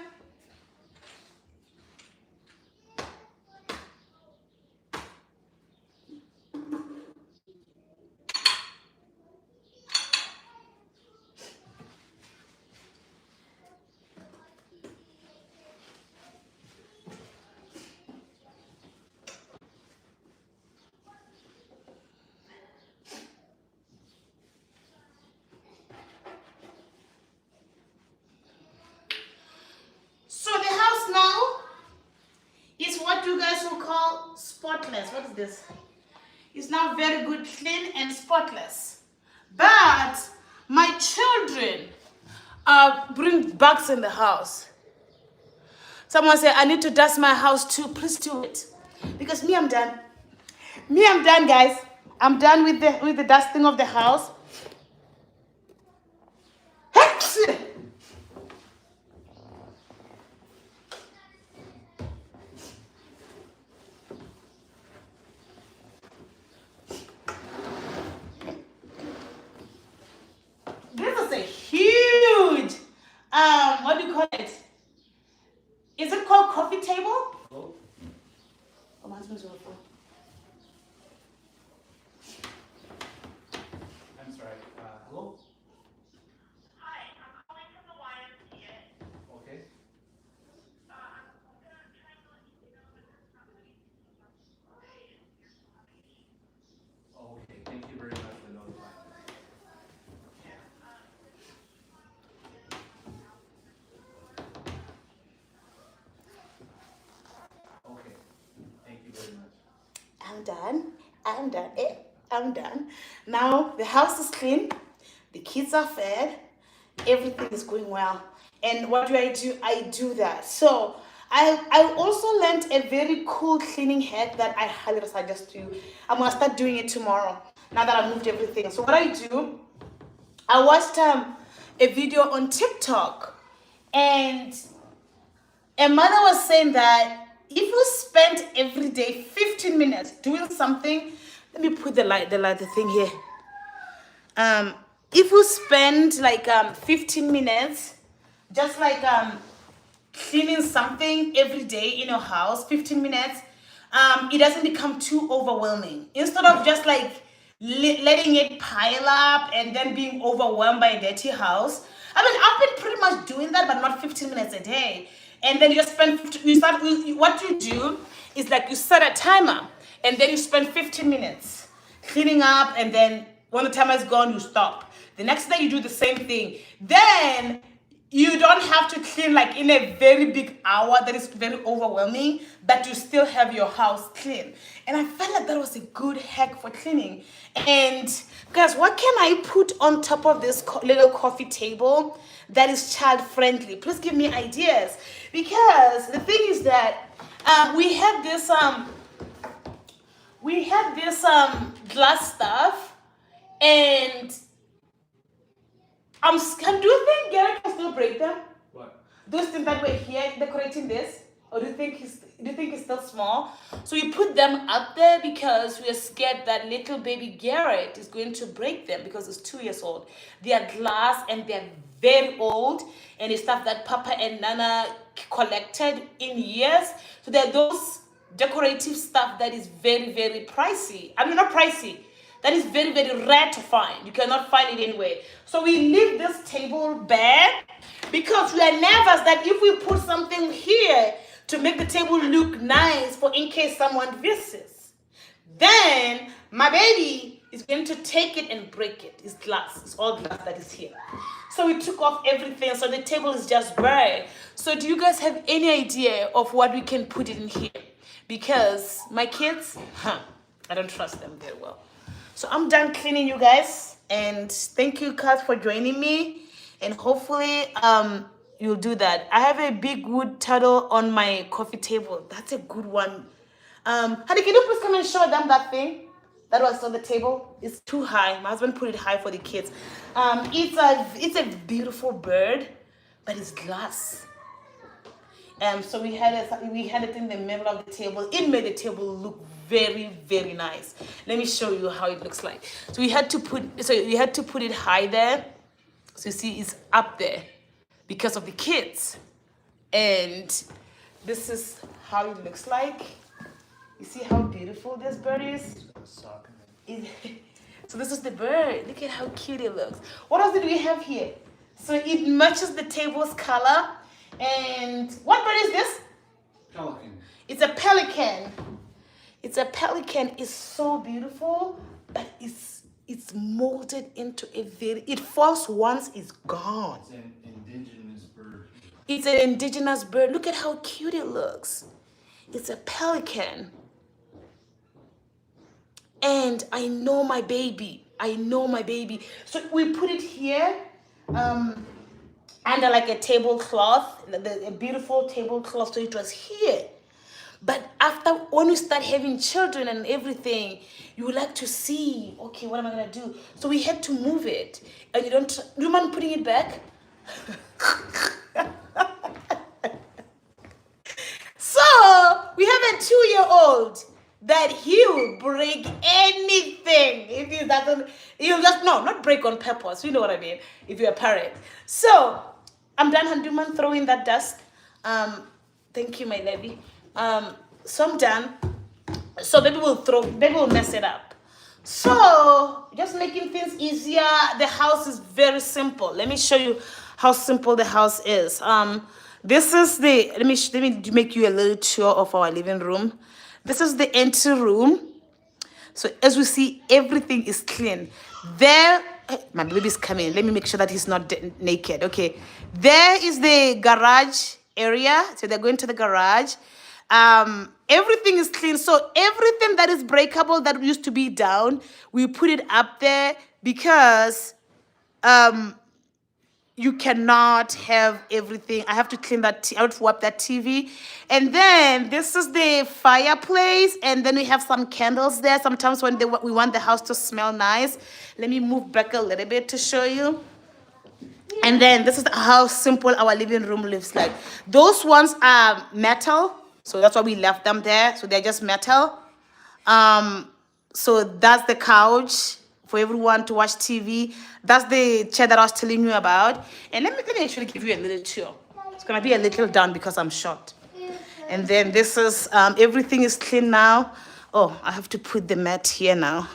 Spotless. What is this? It's now very good, clean and spotless. But my children bring bugs in the house. Someone said, "I need to dust my house too." Please do it. Because me, I'm done. Me, I'm done, guys. I'm done with the dusting of the house. I'm done. I'm done. I'm done. Now the house is clean. The kids are fed. Everything is going well. And what do? I do that. So I also learned a very cool cleaning hack that I highly suggest to you. I'm gonna start doing it tomorrow. Now that I moved everything. So what I do, I watched a video on TikTok, and a mother was saying that if you spend every day 15 minutes doing something, let me put the thing here. If you spend like 15 minutes, just like cleaning something every day in your house, 15 minutes, it doesn't become too overwhelming. Instead of just like letting it pile up and then being overwhelmed by a dirty house. I mean, I've been pretty much doing that, but not 15 minutes a day. And then what you do is like you set a timer and then you spend 15 minutes cleaning up, and then when the timer is gone, you stop. The next day you do the same thing. Then you don't have to clean like in a very big hour that is very overwhelming, but you still have your house clean. And I felt like that was a good hack for cleaning. And guys, what can I put on top of this little coffee table that is child friendly? Please give me ideas, because the thing is that we have this glass stuff, and do you think Garrett can still break them? What? Those things that were here decorating this? Or do you think it's still small? So we put them up there because we are scared that little baby Garrett is going to break them, because it's 2 years old. They are glass and they're very old, and it's stuff that Papa and Nana collected in years. So they're those decorative stuff that is very, very pricey. I mean, not pricey. That is very, very rare to find. You cannot find it anywhere. So we leave this table bare because we are nervous that if we put something here to make the table look nice for in case someone visits, then my baby is going to take it and break it. It's glass. It's all glass that is here. So we took off everything. So the table is just bare. So do you guys have any idea of what we can put in here? Because my kids, I don't trust them very well. So I'm done cleaning, you guys, and thank you, Kat, for joining me, and hopefully you'll do that. I have a big wood turtle on my coffee table. That's a good one. Honey, can you please come and show them that thing that was on the table? It's too high. My husband put it high for the kids. It's a beautiful bird, but it's glass. So we had it in the middle of the table. It made the table look very, very nice. Let me show you how it looks like. So we had to put it high there. So you see, it's up there because of the kids. And this is how it looks like. You see how beautiful this bird is? So this is the bird. Look at how cute it looks. What else did we have here? So it matches the table's color. And what bird is this? Pelican. It's a pelican. It's a pelican. It's so beautiful, but it's molded into a it falls once, it's gone. It's an indigenous bird. It's an indigenous bird. Look at how cute it looks. It's a pelican. And I know my baby. So we put it here under like a tablecloth, a beautiful tablecloth. So it was here. But when you start having children and everything, you would like to see, okay, what am I going to do? So we had to move it. And do you mind putting it back? So we have a 2-year-old that he will break anything. If he doesn't, he'll just, not break on purpose. You know what I mean, if you're a parent. So I'm done, Handuman, throwing that dust. Thank you, my lady. So I'm done. So baby will mess it up. So just making things easier. The house is very simple. Let me show you how simple the house is. This is let me make you a little tour of our living room. This is the entry room. So as we see, everything is clean. There, my baby's coming. Let me make sure that he's not naked. Okay. There is the garage area. So they're going to the garage. Everything is clean. So everything that is breakable that used to be down, we put it up there because you cannot have everything. I have to clean that. I have to wipe that TV. And then this is the fireplace. And then we have some candles there. Sometimes when we want the house to smell nice. Let me move back a little bit to show you. And then this is how simple our living room looks like. Those ones are metal. So that's why we left them there. So they're just metal. So that's the couch for everyone to watch TV. That's the chair that I was telling you about. And let me actually give you a little tour. It's gonna be a little down because I'm short. And then this is everything is clean now. Oh, I have to put the mat here now.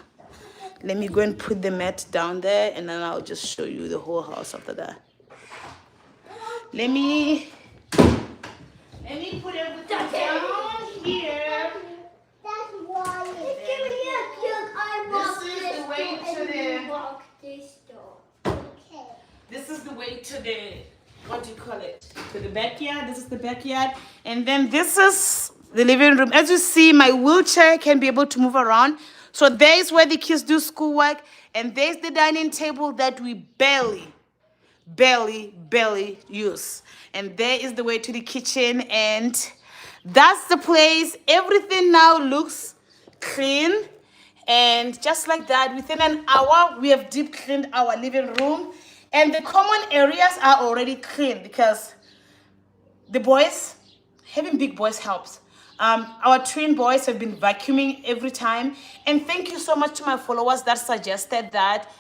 Let me go and put the mat down there, and then I'll just show you the whole house after that. Let me put everything down here. That's why. Give me a cute. I walk This is the way to the. walk this door. Okay. This is the way to the, what do you call it? To the backyard. This is the backyard. And then this is the living room. As you see, my wheelchair can be able to move around. So there's where the kids do schoolwork. And there's the dining table that we barely use. And there is the way to the kitchen. And that's the place. Everything now looks clean. And just like that, within an hour, we have deep cleaned our living room. And the common areas are already clean because the boys, having big boys helps. Our twin boys have been vacuuming every time. And thank you so much to my followers that suggested that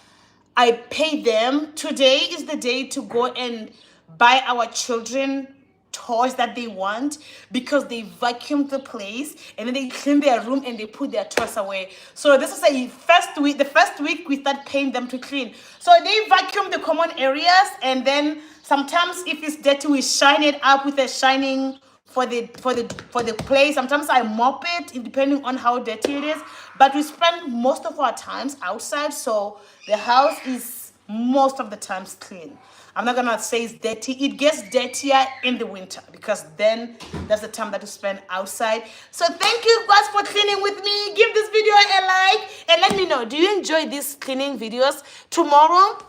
I pay them. Today is the day to go and buy our children toys that they want because they vacuum the place and then they clean their room and they put their toys away. So this is the first week we start paying them to clean. So they vacuum the common areas, and then sometimes if it's dirty we shine it up with a shining for the place. Sometimes I mop it depending on how dirty it is, but we spend most of our times outside, so the house is most of the times clean. I'm not gonna say it's dirty. It gets dirtier in the winter because then that's the time that you spend outside. So thank you guys for cleaning with me. Give this video a like and let me know, do you enjoy these cleaning videos? Tomorrow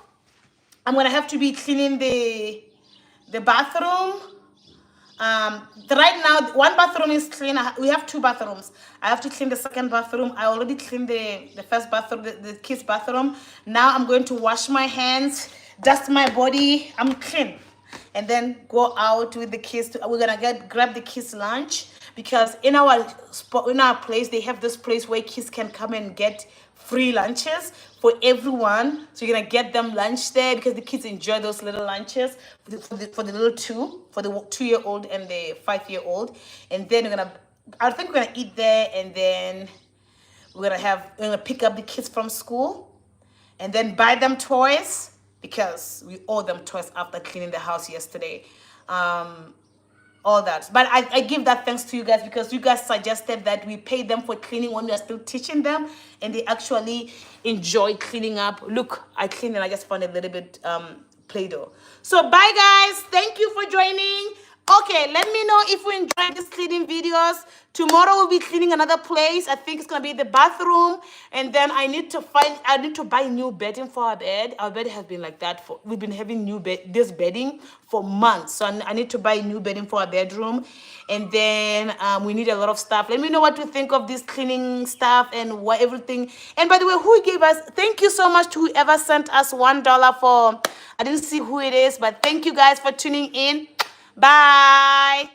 I'm gonna have to be cleaning the bathroom. Right now one bathroom is clean. We have two bathrooms. I have to clean the second bathroom. I already cleaned the first bathroom, the kids bathroom. Now I'm going to wash my hands, dust my body. I'm clean, and then go out with the kids. We're gonna grab the kids lunch because in our place they have this place where kids can come and get free lunches for everyone. So you're gonna get them lunch there because the kids enjoy those little lunches for the little two, for the 2-year-old and the 5-year-old. And then I think we're gonna eat there, and then we're gonna pick up the kids from school and then buy them toys because we owe them toys after cleaning the house yesterday. All that, but I give that thanks to you guys because you guys suggested that we pay them for cleaning when we are still teaching them, and they actually enjoy cleaning up. Look, I cleaned and I just found a little bit Play-Doh. So bye guys, thank you for joining. Okay, let me know if you enjoyed these cleaning videos. Tomorrow we'll be cleaning another place. I think it's gonna be the bathroom, and then I need to buy new bedding for our bed. Our bed has been like that we've been having this bedding for months. So I need to buy new bedding for our bedroom, and then we need a lot of stuff. Let me know what you think of this cleaning stuff and everything. And by the way, who gave us? Thank you so much to whoever sent us $1 for. I didn't see who it is, but thank you guys for tuning in. Bye.